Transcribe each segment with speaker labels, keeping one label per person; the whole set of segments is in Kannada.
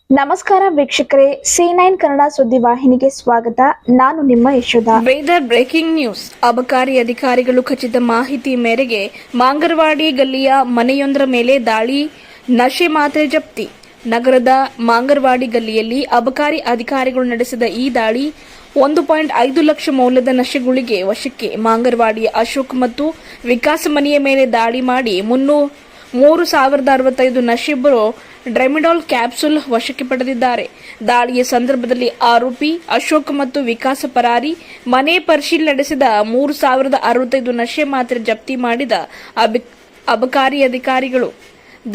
Speaker 1: ನಮಸ್ಕಾರ ವೀಕ್ಷಕರೇ, C9 ಕನ್ನಡ ಸುದ್ದಿವಾಹಿನಿಗೆ ಸ್ವಾಗತ. ನಾನು ನಿಮ್ಮ ಯಶೋಧ.
Speaker 2: Bidar breaking news. ಅಬಕಾರಿ ಅಧಿಕಾರಿಗಳು ಖಚಿತ ಮಾಹಿತಿ ಮೇರೆಗೆ ಮಾಂಗರವಾಡಿ ಗಲ್ಲಿಯ ಮನೆಯೊಂದರ ಮೇಲೆ ದಾಳಿ, ನಶೆ ಮಾತ್ರೆ ಜಪ್ತಿ. ನಗರದ ಮಾಂಗರವಾಡಿ ಗಲ್ಲಿಯಲ್ಲಿ ಅಬಕಾರಿ ಅಧಿಕಾರಿಗಳು ನಡೆಸಿದ ಈ ದಾಳಿ 1.5 ಲಕ್ಷ ಮೌಲ್ಯದ ನಶೆಗುಳಿಗೆ ವಶಕ್ಕೆ. ಮಾಂಗರವಾಡಿಯ ಅಶೋಕ್ ಮತ್ತು ವಿಕಾಸ್ ಮನೆಯ ಮೇಲೆ ದಾಳಿ ಮಾಡಿ 3,065 ನಶೆ ಬರೋ ಡ್ರೆಮಿಡಾಲ್ ಕ್ಯಾಪ್ಸೂಲ್ ವಶಕ್ಕೆ ಪಡೆದಿದ್ದಾರೆ. ದಾಳಿಯ ಸಂದರ್ಭದಲ್ಲಿ ಆರೋಪಿ ಅಶೋಕ್ ಮತ್ತು ವಿಕಾಸ್ ಪರಾರಿ. ಮನೆ ಪರಿಶೀಲನೆ ನಡೆಸಿದ 3,065 ನಶೆ ಮಾತ್ರೆ ಜಪ್ತಿ ಮಾಡಿದ ಅಬಕಾರಿ ಅಧಿಕಾರಿಗಳು.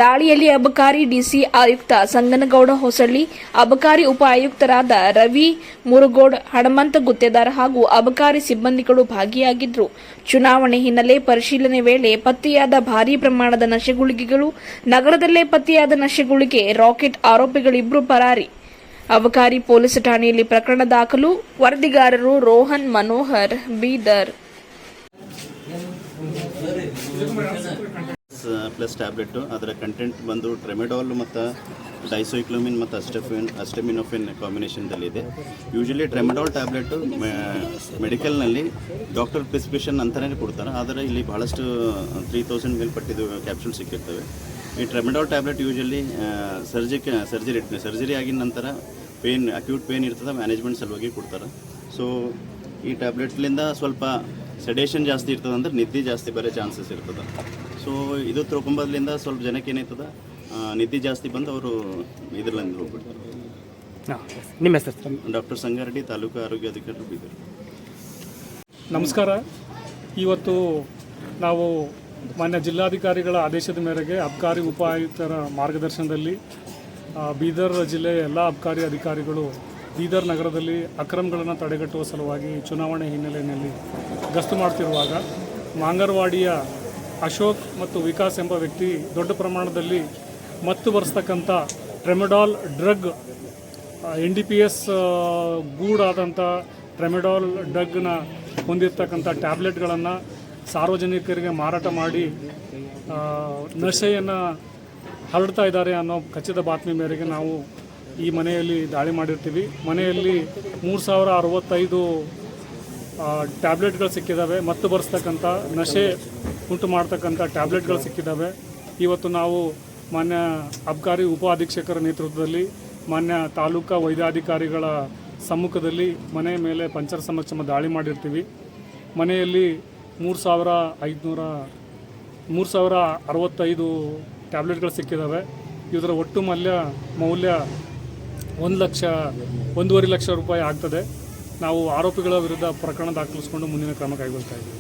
Speaker 2: ದಾಳಿಯಲ್ಲಿ ಅಬಕಾರಿ ಡಿಸಿ ಆಯುಕ್ತ ಸಂಗನಗೌಡ ಹೊಸಳ್ಳಿ, ಅಬಕಾರಿ ಉಪ ಆಯುಕ್ತರಾದ ರವಿ ಮುರುಗೋಡ್, ಹಣಮಂತ ಗುತ್ತೇದಾರ್ ಹಾಗೂ ಅಬಕಾರಿ ಸಿಬ್ಬಂದಿಗಳು ಭಾಗಿಯಾಗಿದ್ದರು. ಚುನಾವಣೆ ಹಿನ್ನೆಲೆ ಪರಿಶೀಲನೆ ವೇಳೆ ಪತ್ತೆಯಾದ ಭಾರೀ ಪ್ರಮಾಣದ ನಶೆಗುಳಿಗೆಗಳು. ನಗರದಲ್ಲೇ ಪತ್ತೆಯಾದ ನಶೆಗುಳಿಗೆ ರಾಕೆಟ್ ಆರೋಪಿಗಳಿಬ್ಬರು ಪರಾರಿ. ಅಬಕಾರಿ ಪೊಲೀಸ್ ಠಾಣೆಯಲ್ಲಿ ಪ್ರಕರಣ ದಾಖಲು. ವರದಿಗಾರರು ರೋಹನ್ ಮನೋಹರ್, ಬೀದರ್.
Speaker 3: ಪ್ಲಸ್ ಟ್ಯಾಬ್ಲೆಟು, ಅದರ ಕಂಟೆಂಟ್ ಬಂದು ಟ್ರೆಮೆಡಾಲ್ ಮತ್ತು ಡೈಸೋಕ್ಲೋಮಿನ್ ಮತ್ತು ಅಸ್ಟೆಮಿನೋಫಿನ್ ಕಾಂಬಿನೇಷನ್ದಲ್ಲಿದೆ. ಯೂಶಲಿ ಟ್ರೆಮೆಡಾಲ್ ಟ್ಯಾಬ್ಲೆಟು ಮೆಡಿಕಲ್ನಲ್ಲಿ ಡಾಕ್ಟರ್ ಪ್ರಿಸ್ಕ್ರಿಪ್ಷನ್ ಅಂತಲೇ ಕೊಡ್ತಾರೆ, ಆದರೆ ಇಲ್ಲಿ ಬಹಳಷ್ಟು 3,000 ಮೇಲ್ಪಟ್ಟಿದ್ದು ಕ್ಯಾಪ್ಸೂಲ್ ಸಿಕ್ಕಿರ್ತವೆ. ಈ ಟ್ರೆಮೆಡಾಲ್ ಟ್ಯಾಬ್ಲೆಟ್ ಯೂಶಲಿ ಸರ್ಜರಿ ಆಗಿದ ನಂತರ ಅಕ್ಯೂಟ್ ಪೇನ್ ಇರ್ತದೆ, ಮ್ಯಾನೇಜ್ಮೆಂಟ್ ಸಲುವಾಗಿ ಕೊಡ್ತಾರೆ. ಸೊ ಈ ಟ್ಯಾಬ್ಲೆಟ್ಲಿಂದ ಸ್ವಲ್ಪ ಸೆಡೇಷನ್ ಜಾಸ್ತಿ ಇರ್ತದೆ, ಅಂದ್ರೆ ನಿದ್ದೆ ಜಾಸ್ತಿ ಬರೋ ಚಾನ್ಸಸ್ ಇರ್ತದೆ. ಸೊ ಇದು ತೊಗೊಂಬದ್ರಿಂದ ಸ್ವಲ್ಪ ಜನಕ್ಕೆ ಏನಾಯ್ತದ, ನಿದ್ದೆ ಜಾಸ್ತಿ ಬಂದು ಅವರು ಇದರಲ್ಲಿ ಹೋಗ್ಬಿಡ್ತಾರೆ.
Speaker 4: ನಿಮ್ಮ ಹೆಸರು?
Speaker 3: ಡಾಕ್ಟರ್ ಸಂಗಾರೆಡ್ಡಿ, ತಾಲೂಕು ಆರೋಗ್ಯ ಅಧಿಕಾರಿ, ಬೀದರ್.
Speaker 5: ನಮಸ್ಕಾರ. ಇವತ್ತು ನಾವು ಮಾನ್ಯ ಜಿಲ್ಲಾಧಿಕಾರಿಗಳ ಆದೇಶದ ಮೇರೆಗೆ ಅಬಕಾರಿ ಉಪ ಆಯುಕ್ತರ ಮಾರ್ಗದರ್ಶನದಲ್ಲಿ ಬೀದರ್ ಜಿಲ್ಲೆಯ ಎಲ್ಲ ಅಬಕಾರಿ ಅಧಿಕಾರಿಗಳು ಬೀದರ್ ನಗರದಲ್ಲಿ ಅಕ್ರಮಗಳನ್ನು ತಡೆಗಟ್ಟುವ ಸಲುವಾಗಿ ಚುನಾವಣೆ ಹಿನ್ನೆಲೆಯಲ್ಲಿ ಗಸ್ತು ಮಾಡ್ತಿರುವಾಗ ಮಾಂಗರವಾಡಿಯ ಅಶೋಕ್ ಮತ್ತು ವಿಕಾಸ್ ಎಂಬ ವ್ಯಕ್ತಿ ದೊಡ್ಡ ಪ್ರಮಾಣದಲ್ಲಿ ಮತ್ತು ಬರೆಸ್ತಕ್ಕಂಥ ಟ್ರೆಮೆಡಾಲ್ ಡ್ರಗ್, NDPS ಗೂಡಾದಂಥ ಟ್ರೆಮೆಡಾಲ್ ಡ್ರಗ್ನ ಹೊಂದಿರತಕ್ಕಂಥ ಟ್ಯಾಬ್ಲೆಟ್ಗಳನ್ನು ಸಾರ್ವಜನಿಕರಿಗೆ ಮಾರಾಟ ಮಾಡಿ ನಶೆಯನ್ನು ಹರಡ್ತಾ ಇದ್ದಾರೆ ಅನ್ನೋ ಖಚಿತ ಬಾತ್ಮಿ ಮೇರೆಗೆ ನಾವು ಈ ಮನೆಯಲ್ಲಿ ದಾಳಿ ಮಾಡಿರ್ತೀವಿ. ಮನೆಯಲ್ಲಿ 3,065 ಟ್ಯಾಬ್ಲೆಟ್ಗಳು ಸಿಕ್ಕಿದ್ದಾವೆ, ಮತ್ತು ಬರೆಸ್ತಕ್ಕಂಥ ನಶೆ ಉಂಟು ಮಾಡ್ತಕ್ಕಂಥ ಟ್ಯಾಬ್ಲೆಟ್ಗಳು ಸಿಕ್ಕಿದ್ದಾವೆ. ಇವತ್ತು ನಾವು ಮಾನ್ಯ ಅಬಕಾರಿ ಉಪ ಅಧೀಕ್ಷಕರ ನೇತೃತ್ವದಲ್ಲಿ ಮಾನ್ಯ ತಾಲೂಕಾ ವೈದ್ಯಾಧಿಕಾರಿಗಳ ಸಮ್ಮುಖದಲ್ಲಿ ಮನೆಯ ಮೇಲೆ ಪಂಚರ ಸಮಕ್ಷಮ ದಾಳಿ ಮಾಡಿರ್ತೀವಿ. ಮನೆಯಲ್ಲಿ 3,065 ಟ್ಯಾಬ್ಲೆಟ್ಗಳು ಸಿಕ್ಕಿದ್ದಾವೆ. ಇದರ ಒಟ್ಟು ಮೌಲ್ಯ 1,5 ಲಕ್ಷ ರೂಪಾಯಿ ಆಗ್ತದೆ. ನಾವು ಆರೋಪಿಗಳ ವಿರುದ್ಧ ಪ್ರಕರಣ ದಾಖಲಿಸಿಕೊಂಡು ಮುಂದಿನ ಕ್ರಮ ಕೈಗೊಳ್ತಾ ಇದ್ದೀವಿ.